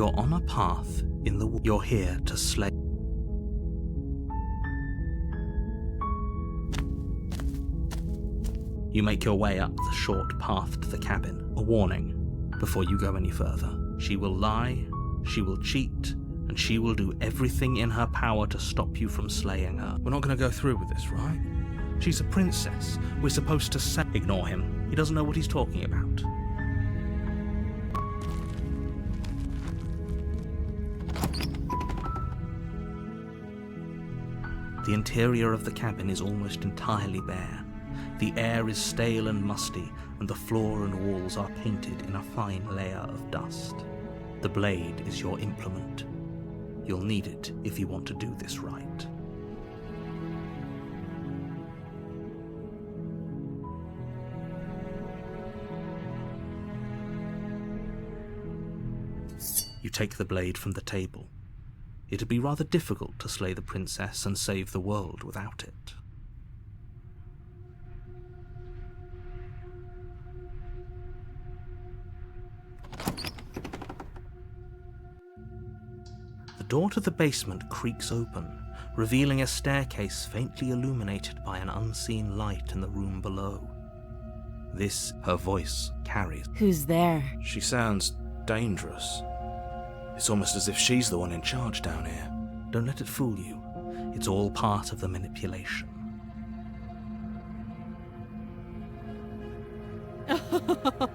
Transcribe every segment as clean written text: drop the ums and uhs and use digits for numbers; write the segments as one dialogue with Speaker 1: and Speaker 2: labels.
Speaker 1: You're on a path in the woods. You're here to slay. You make your way up the short path to the cabin. A warning before you go any further. She will lie, she will cheat, and she will do everything in her power to stop you from slaying her. We're not going to go through with this, right? She's a princess. We're supposed to say... Ignore him. He doesn't know what he's talking about. The interior of the cabin is almost entirely bare. The air is stale and musty, and the floor and walls are painted in a fine layer of dust. The blade is your implement. You'll need it if you want to do this right. You take the blade from the table. It'd be rather difficult to slay the princess and save the world without it. The door to the basement creaks open, revealing a staircase faintly illuminated by an unseen light in the room below. This, her voice, carries.
Speaker 2: Who's there?
Speaker 1: She sounds dangerous. It's almost as if she's the one in charge down here. Don't let it fool you. It's all part of the manipulation.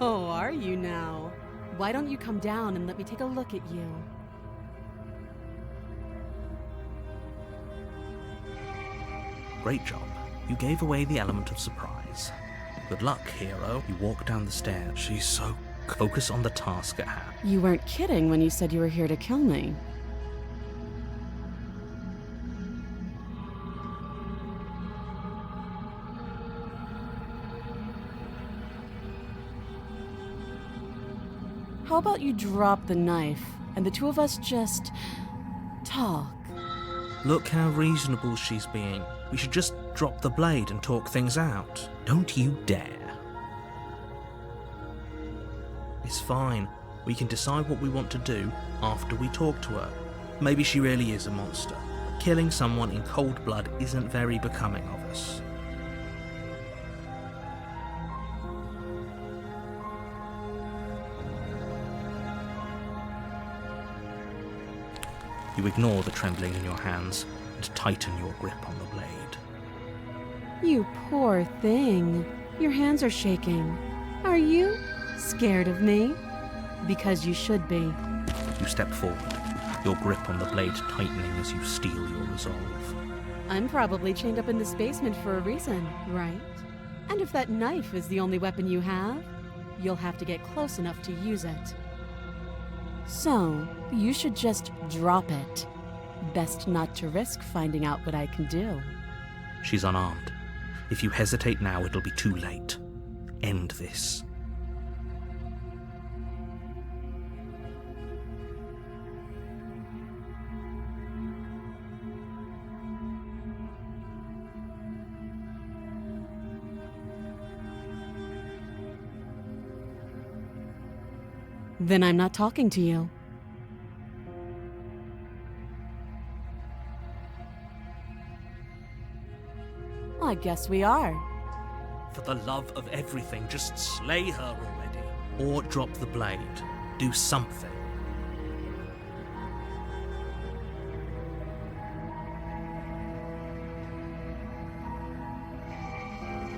Speaker 2: Oh, are you now? Why don't you come down and let me take a look at you?
Speaker 1: Great job. You gave away the element of surprise. Good luck, hero. You walk down the stairs. She's so... Focus on the task at hand.
Speaker 2: You weren't kidding when you said you were here to kill me. How about you drop the knife, and the two of us just... talk?
Speaker 1: Look how reasonable she's being. We should just drop the blade and talk things out. Don't you dare. It's fine. We can decide what we want to do after we talk to her. Maybe she really is a monster. Killing someone in cold blood isn't very becoming of us. You ignore the trembling in your hands and tighten your grip on the blade.
Speaker 2: You poor thing. Your hands are shaking. Are you scared of me? Because you should be.
Speaker 1: You step forward, your grip on the blade tightening as you steel your resolve.
Speaker 2: I'm probably chained up in this basement for a reason, right? And if that knife is the only weapon you have, you'll have to get close enough to use it. So, you should just drop it. Best not to risk finding out what I can do.
Speaker 1: She's unarmed. If you hesitate now, it'll be too late. End this.
Speaker 2: Then I'm not talking to you. I guess we are.
Speaker 1: For the love of everything, just slay her already. Or drop the blade. Do something.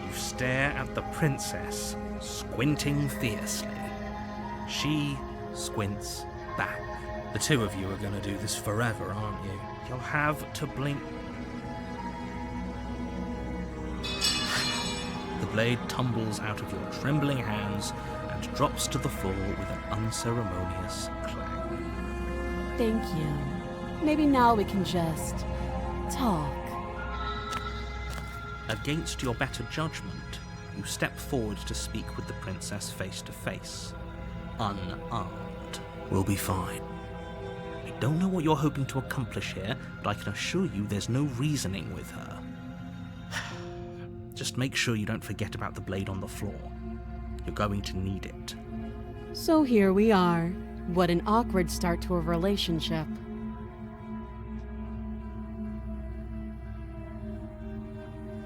Speaker 1: You stare at the princess, squinting fiercely. She squints back. The two of you are going to do this forever, aren't you? You'll have to blink. The blade tumbles out of your trembling hands and drops to the floor with an unceremonious clang.
Speaker 2: Thank you. Maybe now we can just talk.
Speaker 1: Against your better judgment, you step forward to speak with the princess face to face. Unarmed. We'll be fine. I don't know what you're hoping to accomplish here, but I can assure you there's no reasoning with her. Just make sure you don't forget about the blade on the floor. You're going to need it.
Speaker 2: So here we are. What an awkward start to a relationship.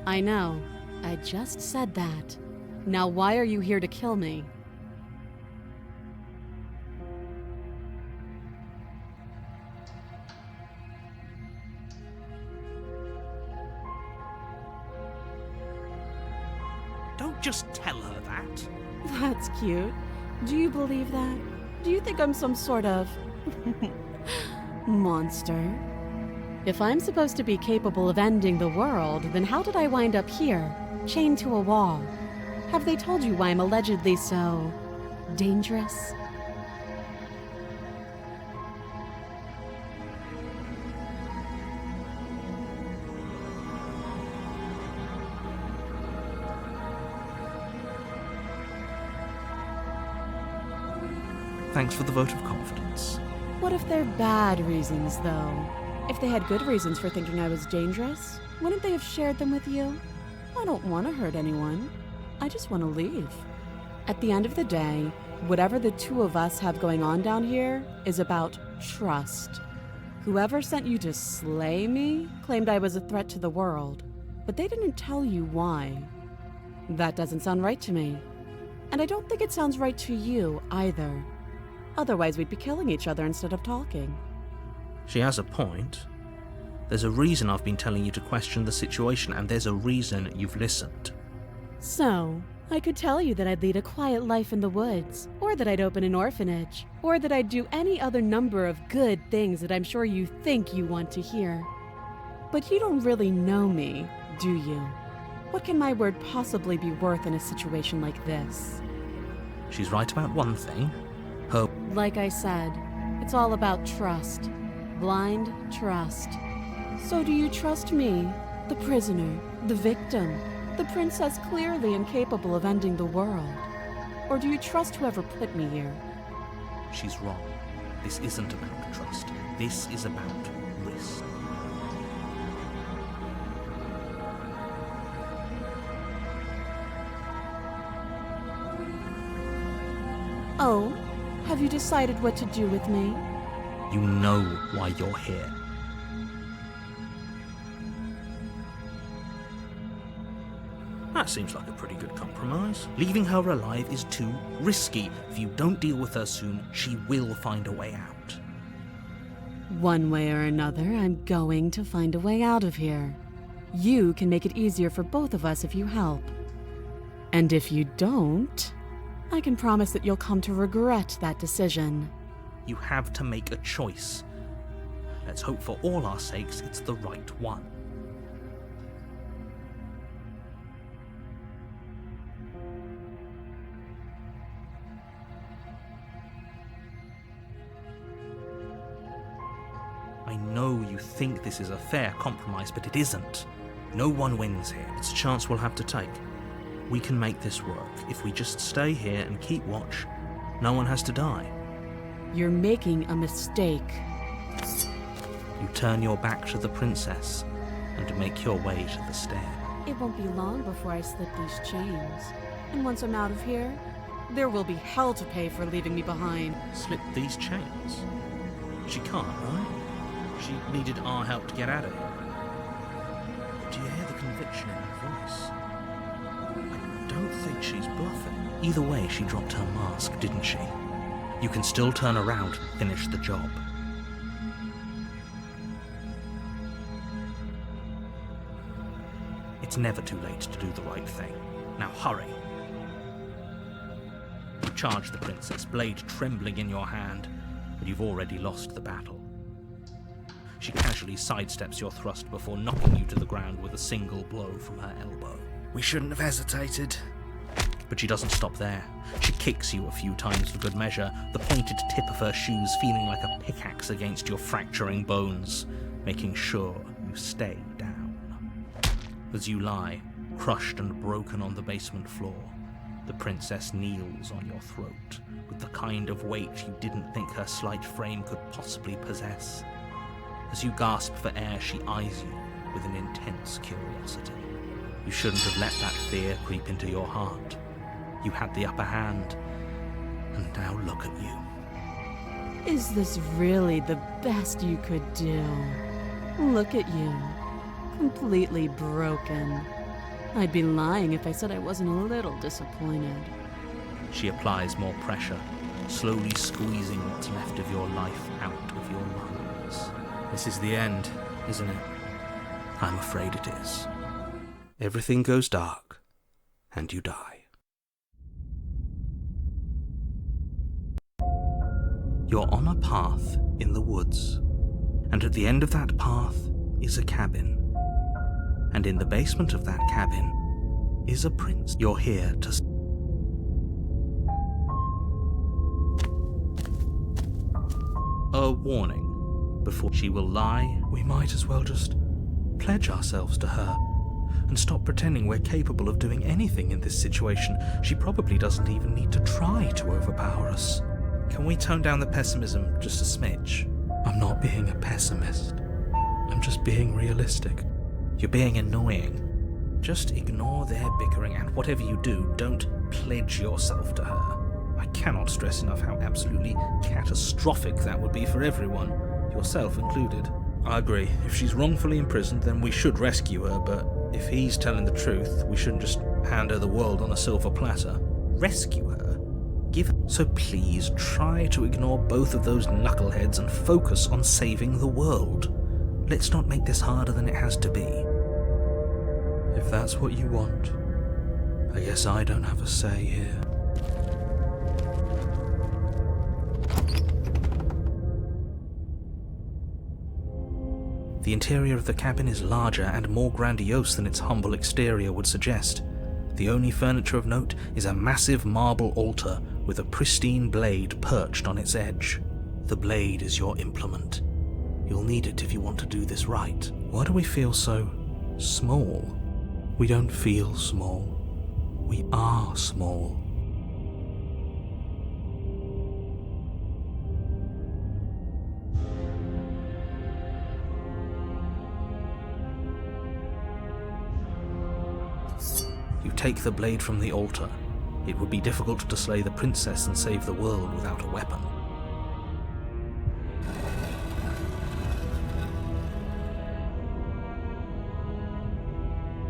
Speaker 2: I know. I just said that. Now why are you here to kill me?
Speaker 1: Don't just tell her that.
Speaker 2: That's cute. Do you believe that? Do you think I'm some sort of monster? If I'm supposed to be capable of ending the world, then how did I wind up here, chained to a wall? Have they told you why I'm allegedly so dangerous?
Speaker 1: Thanks for the vote of confidence.
Speaker 2: What if they're bad reasons, though? If they had good reasons for thinking I was dangerous, wouldn't they have shared them with you? I don't want to hurt anyone. I just want to leave. At the end of the day, whatever the two of us have going on down here is about trust. Whoever sent you to slay me claimed I was a threat to the world, but they didn't tell you why. That doesn't sound right to me. And I don't think it sounds right to you either. Otherwise, we'd be killing each other instead of talking.
Speaker 1: She has a point. There's a reason I've been telling you to question the situation, and there's a reason you've listened.
Speaker 2: So, I could tell you that I'd lead a quiet life in the woods, or that I'd open an orphanage, or that I'd do any other number of good things that I'm sure you think you want to hear. But you don't really know me, do you? What can my word possibly be worth in a situation like this?
Speaker 1: She's right about one thing.
Speaker 2: Like I said, it's all about trust. Blind trust. So do you trust me, the prisoner, the victim, the princess clearly incapable of ending the world? Or do you trust whoever put me here?
Speaker 1: She's wrong. This isn't about trust. This is about risk.
Speaker 2: Oh, have you decided what to do with me?
Speaker 1: You know why you're here. That seems like a pretty good compromise. Leaving her alive is too risky. If you don't deal with her soon, she will find a way out.
Speaker 2: One way or another, I'm going to find a way out of here. You can make it easier for both of us if you help. And if you don't, I can promise that you'll come to regret that decision.
Speaker 1: You have to make a choice. Let's hope for all our sakes it's the right one. I know you think this is a fair compromise, but it isn't. No one wins here. It's a chance we'll have to take. We can make this work. If we just stay here and keep watch, no one has to die.
Speaker 2: You're making a mistake.
Speaker 1: You turn your back to the princess and make your way to the stair.
Speaker 2: It won't be long before I slip these chains. And once I'm out of here, there will be hell to pay for leaving me behind.
Speaker 1: Slip these chains? She can't, right? She needed our help to get out of here. Do you hear the conviction in her voice? I don't think she's bluffing. Either way, she dropped her mask, didn't she? You can still turn around and finish the job. It's never too late to do the right thing. Now hurry. You charge the princess, blade trembling in your hand, but you've already lost the battle. She casually sidesteps your thrust before knocking you to the ground with a single blow from her elbow. We shouldn't have hesitated. But she doesn't stop there. She kicks you a few times for good measure, the pointed tip of her shoes feeling like a pickaxe against your fracturing bones, making sure you stay down. As you lie, crushed and broken on the basement floor, the princess kneels on your throat with the kind of weight you didn't think her slight frame could possibly possess. As you gasp for air, she eyes you with an intense curiosity. You shouldn't have let that fear creep into your heart. You had the upper hand, and now look at you.
Speaker 2: Is this really the best you could do? Look at you. Completely broken. I'd be lying if I said I wasn't a little disappointed.
Speaker 1: She applies more pressure, slowly squeezing what's left of your life out of your lungs. This is the end, isn't it? I'm afraid it is. Everything goes dark, and you die. You're on a path in the woods, and at the end of that path is a cabin. And in the basement of that cabin is a prince. You're here to... A warning. Before she will lie, we might as well just pledge ourselves to her and stop pretending we're capable of doing anything in this situation. She probably doesn't even need to try to overpower us. Can we tone down the pessimism just a smidge? I'm not being a pessimist. I'm just being realistic. You're being annoying. Just ignore their bickering, and whatever you do, don't pledge yourself to her. I cannot stress enough how absolutely catastrophic that would be for everyone, yourself included. I agree. If she's wrongfully imprisoned, then we should rescue her, but if he's telling the truth, we shouldn't just hand her the world on a silver platter. Rescue her? So please try to ignore both of those knuckleheads and focus on saving the world. Let's not make this harder than it has to be. If that's what you want, I guess I don't have a say here. The interior of the cabin is larger and more grandiose than its humble exterior would suggest. The only furniture of note is a massive marble altar with a pristine blade perched on its edge. The blade is your implement. You'll need it if you want to do this right. Why do we feel so small? We don't feel small. We are small. You take the blade from the altar. It would be difficult to slay the princess and save the world without a weapon.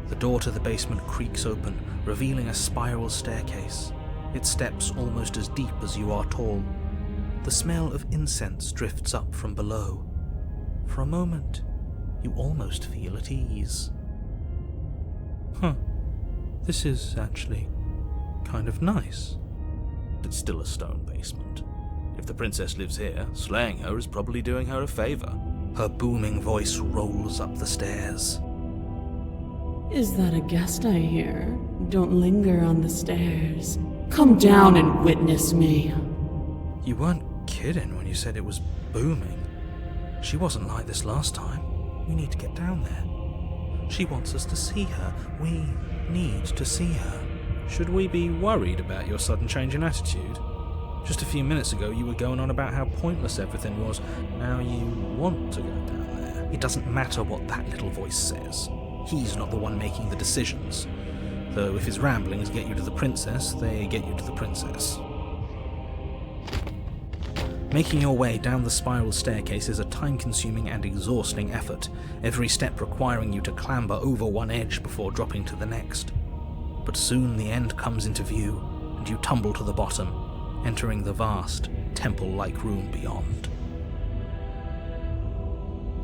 Speaker 1: The door to the basement creaks open, revealing a spiral staircase. Its steps almost as deep as you are tall. The smell of incense drifts up from below. For a moment, you almost feel at ease. This is actually kind of nice. It's still a stone basement. If the princess lives here, slaying her is probably doing her a favor. Her booming voice rolls up the stairs.
Speaker 2: Is that a guest I hear? Don't linger on the stairs. Come down and witness me.
Speaker 1: You weren't kidding when you said it was booming. She wasn't like this last time. We need to get down there. She wants us to see her. We need to see her. Should we be worried about your sudden change in attitude? Just a few minutes ago you were going on about how pointless everything was. Now you want to go down there. It doesn't matter what that little voice says. He's not the one making the decisions. Though if his ramblings get you to the princess, they get you to the princess. Making your way down the spiral staircase is a time-consuming and exhausting effort, every step requiring you to clamber over one edge before dropping to the next. But soon the end comes into view, and you tumble to the bottom, entering the vast, temple-like room beyond.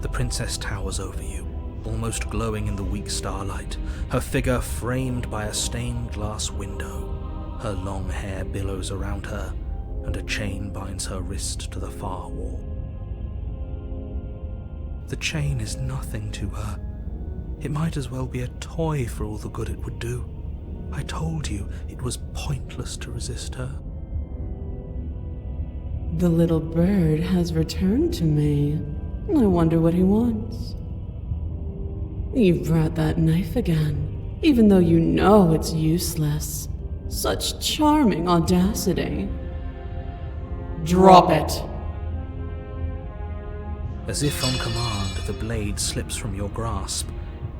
Speaker 1: The princess towers over you, almost glowing in the weak starlight, her figure framed by a stained glass window. Her long hair billows around her, and a chain binds her wrist to the far wall. The chain is nothing to her. It might as well be a toy for all the good it would do. I told you it was pointless to resist her.
Speaker 2: The little bird has returned to me. I wonder what he wants. You've brought that knife again, even though you know it's useless. Such charming audacity. Drop it!
Speaker 1: As if on command, the blade slips from your grasp.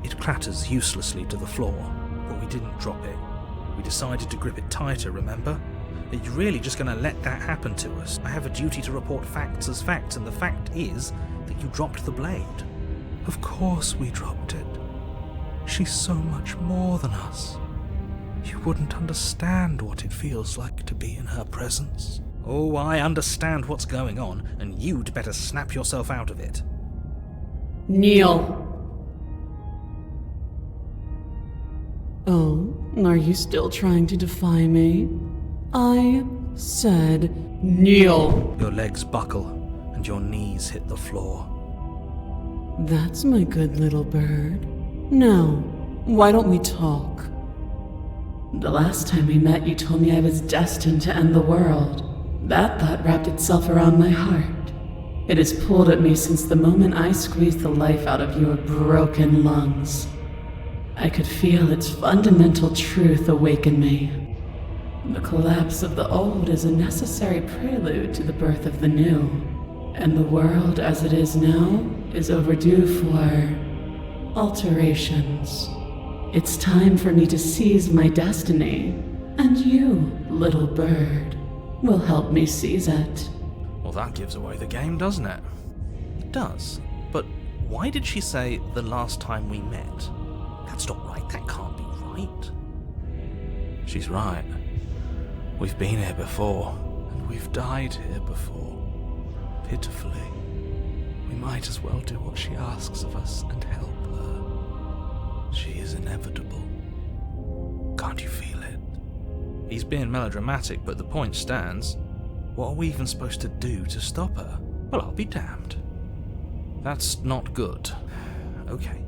Speaker 1: It clatters uselessly to the floor, but we didn't drop it. We decided to grip it tighter, remember? Are you really just going to let that happen to us? I have a duty to report facts as facts, and the fact is that you dropped the blade. Of course we dropped it. She's so much more than us. You wouldn't understand what it feels like to be in her presence. Oh, I understand what's going on, and you'd better snap yourself out of it.
Speaker 2: Kneel. Oh, are you still trying to defy me? I said kneel.
Speaker 1: Your legs buckle, and your knees hit the floor.
Speaker 2: That's my good little bird. Now, why don't we talk? The last time we met, you told me I was destined to end the world. That thought wrapped itself around my heart. It has pulled at me since the moment I squeezed the life out of your broken lungs. I could feel its fundamental truth awaken me. The collapse of the old is a necessary prelude to the birth of the new, and the world as it is now is overdue for alterations. It's time for me to seize my destiny, and you, little bird, will help me seize it.
Speaker 1: Well, that gives away the game, doesn't it? It does. But why did she say the last time we met? That's not right. That can't be right. She's right. We've been here before, and we've died here before. Pitifully. We might as well do what she asks of us and help her. She is inevitable. Can't you feel it? He's being melodramatic, but the point stands. What are we even supposed to do to stop her? Well, I'll be damned. That's not good. Okay.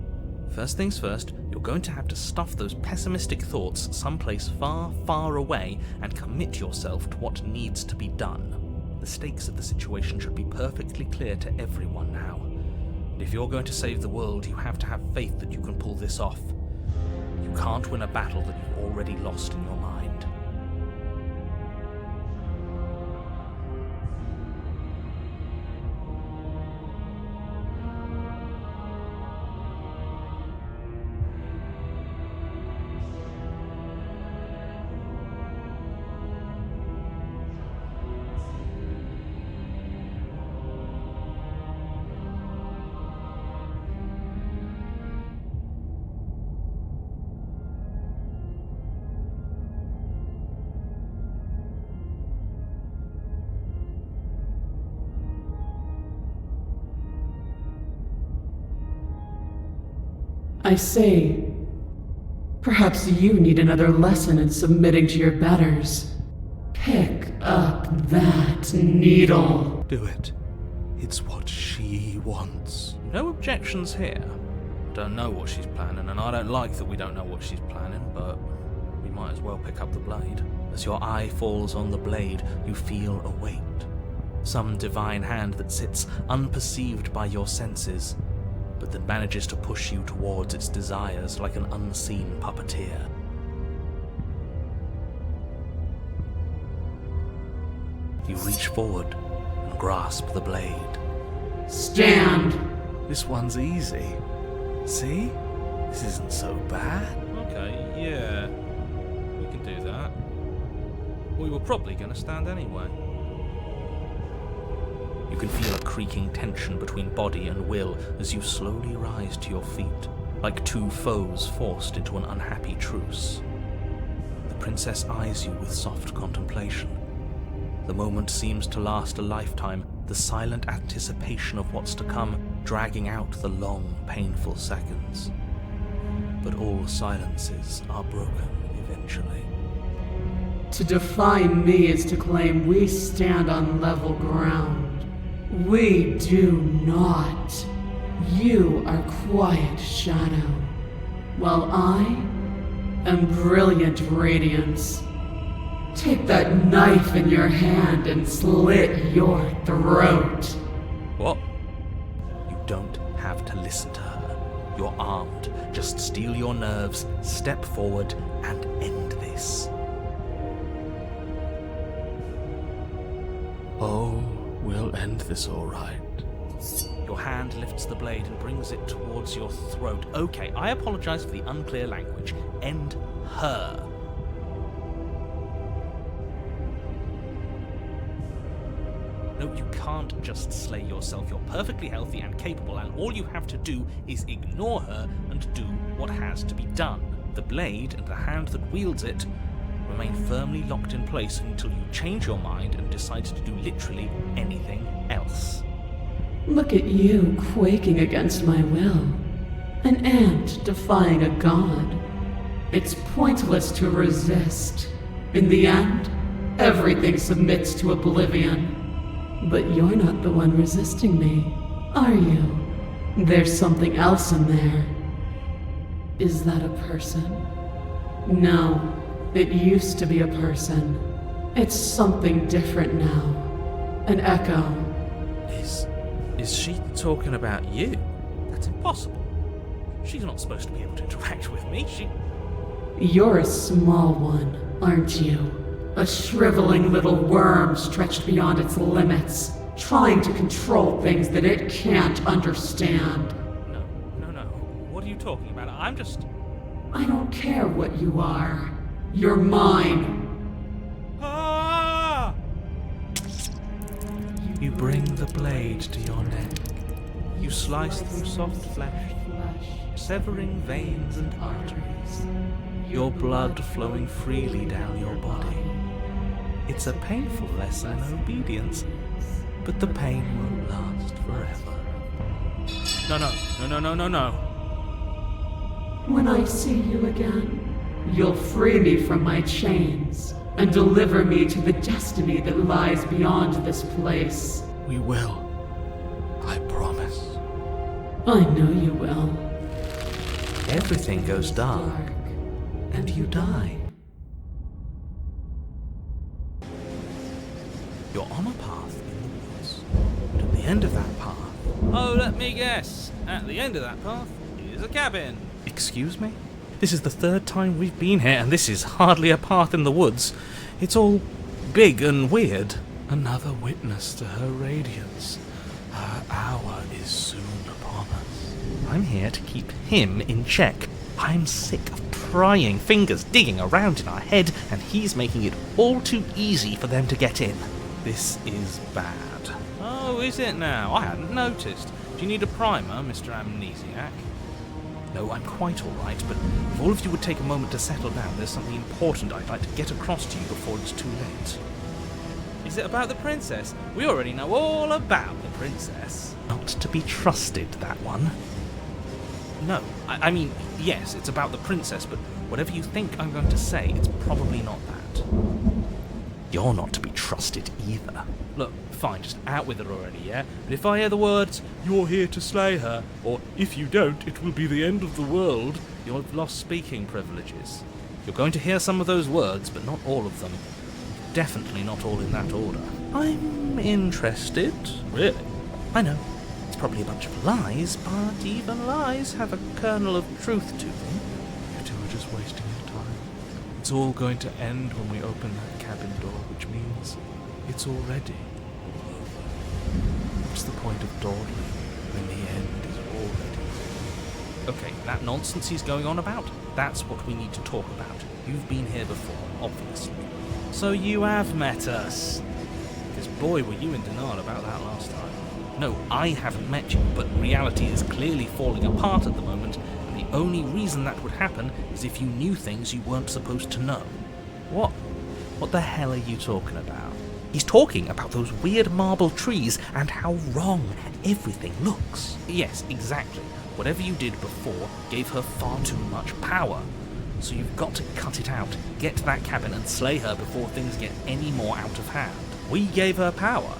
Speaker 1: First things first, you're going to have to stuff those pessimistic thoughts someplace far, far away and commit yourself to what needs to be done. The stakes of the situation should be perfectly clear to everyone now. And if you're going to save the world, you have to have faith that you can pull this off. You can't win a battle that you've already lost in your mind.
Speaker 2: I say, perhaps you need another lesson in submitting to your betters. Pick up that needle.
Speaker 1: Do it. It's what she wants. No objections here. Don't know what she's planning, and I don't like that we don't know what she's planning, but we might as well pick up the blade. As your eye falls on the blade, you feel a weight. Some divine hand that sits unperceived by your senses, but that manages to push you towards its desires like an unseen puppeteer. You reach forward and grasp the blade.
Speaker 2: Stand!
Speaker 1: This one's easy. See? This isn't so bad. Okay, yeah. We can do that. We were probably going to stand anyway. You can feel a creaking tension between body and will as you slowly rise to your feet, like two foes forced into an unhappy truce. The princess eyes you with soft contemplation. The moment seems to last a lifetime, the silent anticipation of what's to come dragging out the long, painful seconds. But all silences are broken eventually.
Speaker 2: To defy me is to claim we stand on level ground. We do not. You are quiet shadow, while I am brilliant radiance. Take that knife in your hand and slit your throat.
Speaker 1: What? You don't have to listen to her. You're armed. Just steel your nerves, step forward, and end this. Oh, we'll end this all right. Your hand lifts the blade and brings it towards your throat. Okay, I apologize for the unclear language. End her. No, you can't just slay yourself. You're perfectly healthy and capable, and all you have to do is ignore her and do what has to be done. The blade and the hand that wields it remain firmly locked in place until you change your mind and decide to do literally anything else.
Speaker 2: Look at you quaking against my will. An ant defying a god. It's pointless to resist. In the end, everything submits to oblivion. But you're not the one resisting me, are you? There's something else in there. Is that a person? No, it used to be a person. It's something different now. An echo.
Speaker 1: Is she talking about you? That's impossible. She's not supposed to be able to interact with me.
Speaker 2: You're a small one, aren't you? A shriveling little worm stretched beyond its limits, trying to control things that it can't understand.
Speaker 1: No. What are you talking about?
Speaker 2: I don't care what you are. You're mine.
Speaker 1: Ah! You bring the blade to your neck. You slice through soft flesh, severing veins and arteries. Your blood flowing freely down your body. It's a painful lesson in obedience, but the pain won't last forever. No.
Speaker 2: When I see you again, you'll free me from my chains and deliver me to the destiny that lies beyond this place.
Speaker 1: We will. I promise.
Speaker 2: I know you will.
Speaker 1: Everything goes dark, and you die. You're on a path in the woods, and at the end of that path... Oh, let me guess. At the end of that path is a cabin. Excuse me? This is the third time we've been here, and this is hardly a path in the woods. It's all big and weird. Another witness to her radiance. Her hour is soon upon us. I'm here to keep him in check. I'm sick of prying fingers digging around in our head, and he's making it all too easy for them to get in. This is bad. Oh, is it now? I hadn't noticed. Do you need a primer, Mr. Amnesiac? No, I'm quite all right, but if all of you would take a moment to settle down, there's something important I'd like to get across to you before it's too late. Is it about the princess? We already know all about the princess. Not to be trusted, that one. No, I mean, yes, it's about the princess, but whatever you think I'm going to say, it's probably not that. You're not to be trusted either. Look, fine, just out with it already, yeah? But if I hear the words, "You're here to slay her," or "If you don't, it will be the end of the world," you'll have lost speaking privileges. You're going to hear some of those words, but not all of them. Definitely not all in that order. I'm interested. Really? I know. It's probably a bunch of lies, but even lies have a kernel of truth to them. You two are just wasting your time. It's all going to end when we open that cabin door, which means it's already over. What's the point of dawdling when the end is already? Okay, that nonsense he's going on about, that's what we need to talk about. You've been here before, obviously. So you have met us. Because boy, were you in denial about that last time. No, I haven't met you, but reality is clearly falling apart at the moment, and the only reason that would happen is if you knew things you weren't supposed to know. What? What the hell are you talking about? He's talking about those weird marble trees and how wrong everything looks. Yes, exactly. Whatever you did before gave her far too much power. So you've got to cut it out, get to that cabin and slay her before things get any more out of hand. We gave her power.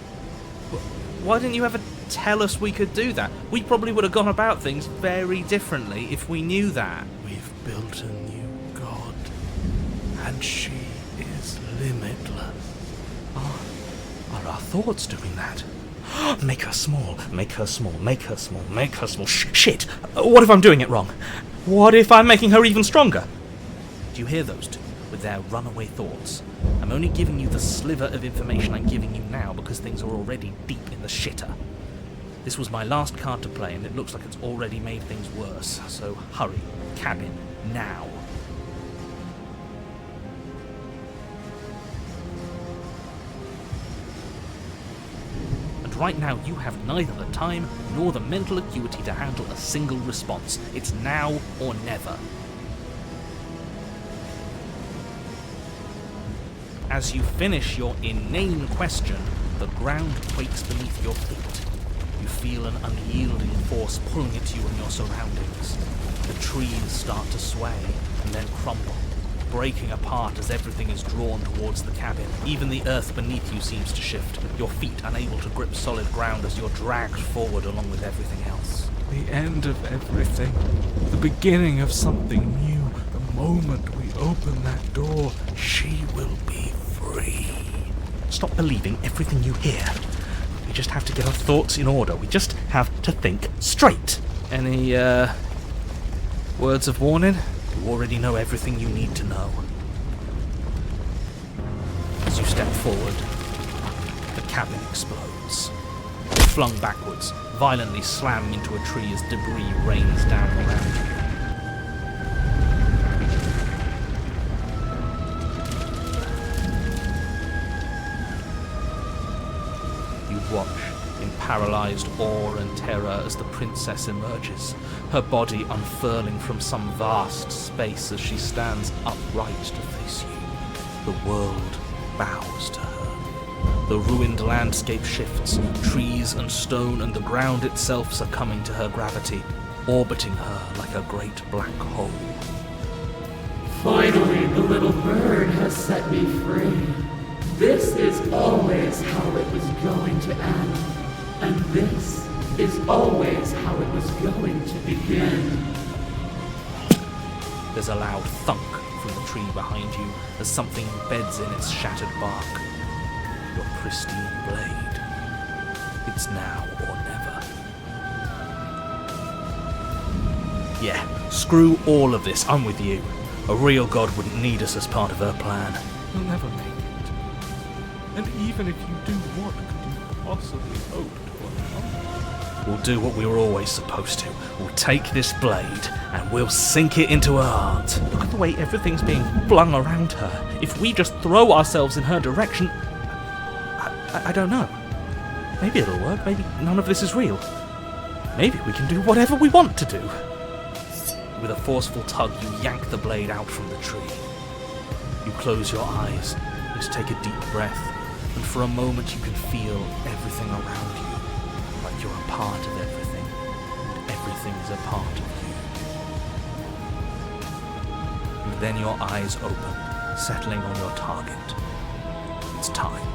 Speaker 1: Why didn't you ever tell us we could do that? We probably would have gone about things very differently if we knew that. We've built a new god, and she is limitless. Are our thoughts doing that? Make her small, make her small, make her small, make her small. Shit! What if I'm doing it wrong? What if I'm making her even stronger? Do you hear those two, with their runaway thoughts? I'm only giving you the sliver of information I'm giving you now because things are already deep in the shitter. This was my last card to play, and it looks like it's already made things worse, so hurry. Cabin, now. right now you have neither the time nor the mental acuity to handle a single response. It's now or never. As you finish your inane question, the ground quakes beneath your feet. You feel an unyielding force pulling at you and your surroundings. The trees start to sway and then crumble, breaking apart as everything is drawn towards the cabin. Even the earth beneath you seems to shift, your feet unable to grip solid ground as you're dragged forward along with everything else.
Speaker 3: The end of everything. The beginning of something new. The moment we open that door, she will be free.
Speaker 1: Stop believing everything you hear. We just have to get our thoughts in order. We just have to think straight. Any, words of warning? You already know everything you need to know. As you step forward, the cabin explodes. You're flung backwards, violently slamming into a tree as debris rains down around you. You watch in paralysed awe and terror as the princess emerges, her body unfurling from some vast space as she stands upright to face you. The world bows to her. The ruined landscape shifts, trees and stone and the ground itself succumbing to her gravity, orbiting her like a great black hole.
Speaker 4: Finally, the little bird has set me free. This is always how it was going to end. And this is always how it was going to begin.
Speaker 1: There's a loud thunk from the tree behind you as something embeds in its shattered bark. Your pristine blade. It's now or never. Yeah, screw all of this, I'm with you. A real god wouldn't need us as part of her plan.
Speaker 3: You'll never make it. And even if you do, what could you possibly hope to accomplish?
Speaker 1: We'll do what we were always supposed to. We'll take this blade and we'll sink it into her heart. Look at the way everything's being flung around her. If we just throw ourselves in her direction, I don't know. Maybe it'll work. Maybe none of this is real. Maybe we can do whatever we want to do. With a forceful tug, you yank the blade out from the tree. You close your eyes and take a deep breath, and for a moment you can feel everything around you, like you're a part of everything, and everything is a part of you. And then your eyes open, settling on your target. It's time.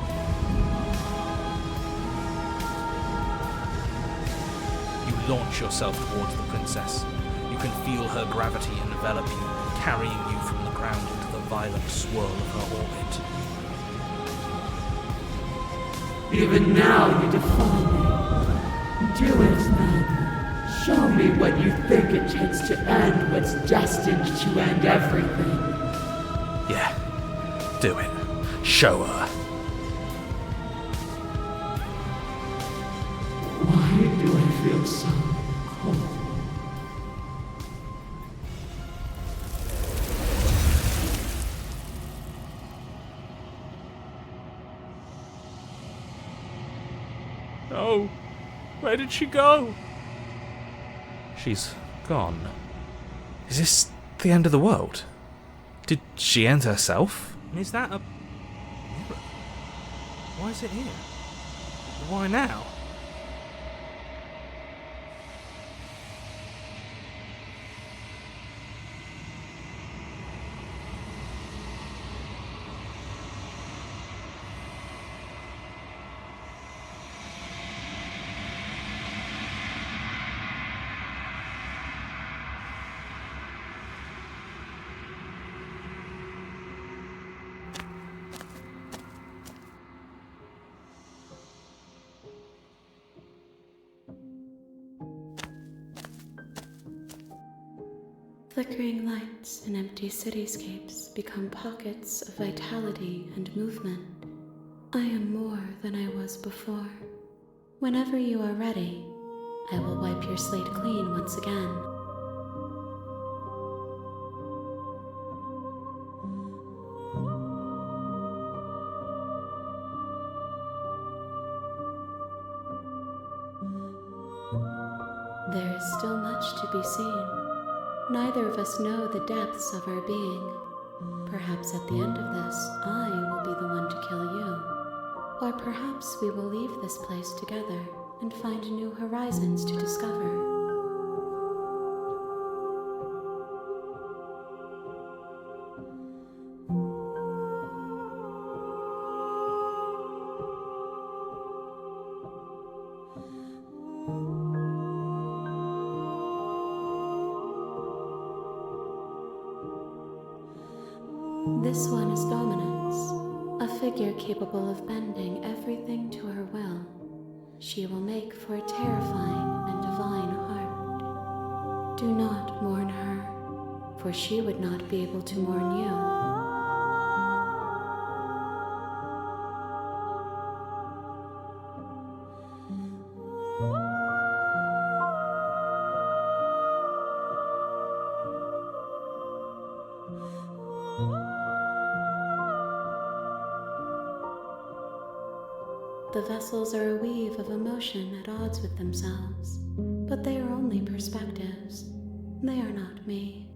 Speaker 1: You launch yourself towards the princess. You can feel her gravity envelop you, carrying you from the ground into the violent swirl of her orbit.
Speaker 4: Even now you defy me. Do it then. Show me what you think it takes to end what's destined to end everything.
Speaker 1: Yeah, do it. Show her.
Speaker 4: Why do I feel so cold?
Speaker 3: No. Where did she go?
Speaker 1: She's gone. Is this the end of the world? Did she end herself? Is that a mirror? Why is it here? Why now?
Speaker 5: Flickering lights and empty cityscapes become pockets of vitality and movement. I am more than I was before. Whenever you are ready, I will wipe your slate clean once again. There is still much to be seen. Neither of us know the depths of our being. Perhaps at the end of this, I will be the one to kill you. Or perhaps we will leave this place together and find new horizons to discover. This one is Dominance, a figure capable of bending everything to her will. She will make for a terrifying and divine heart. Do not mourn her, for she would not be able to mourn you. The vessels are a weave of emotion at odds with themselves, but they are only perspectives. They are not me.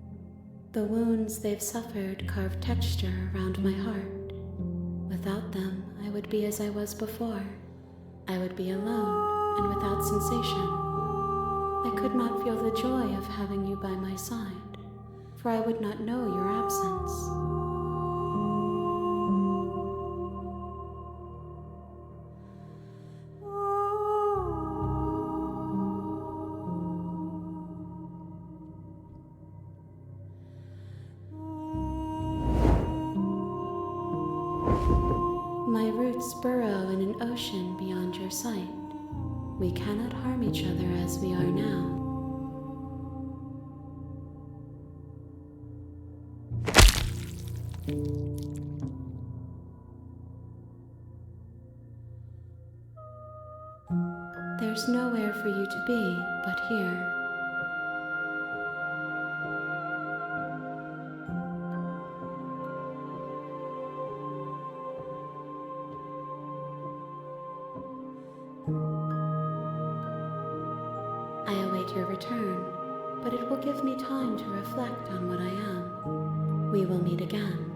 Speaker 5: The wounds they've suffered carve texture around my heart. Without them, I would be as I was before. I would be alone and without sensation. I could not feel the joy of having you by my side, for I would not know your absence. My roots burrow in an ocean beyond your sight. We cannot harm each other as we are now. There's nowhere for you to be but here. I await your return, but it will give me time to reflect on what I am. We will meet again.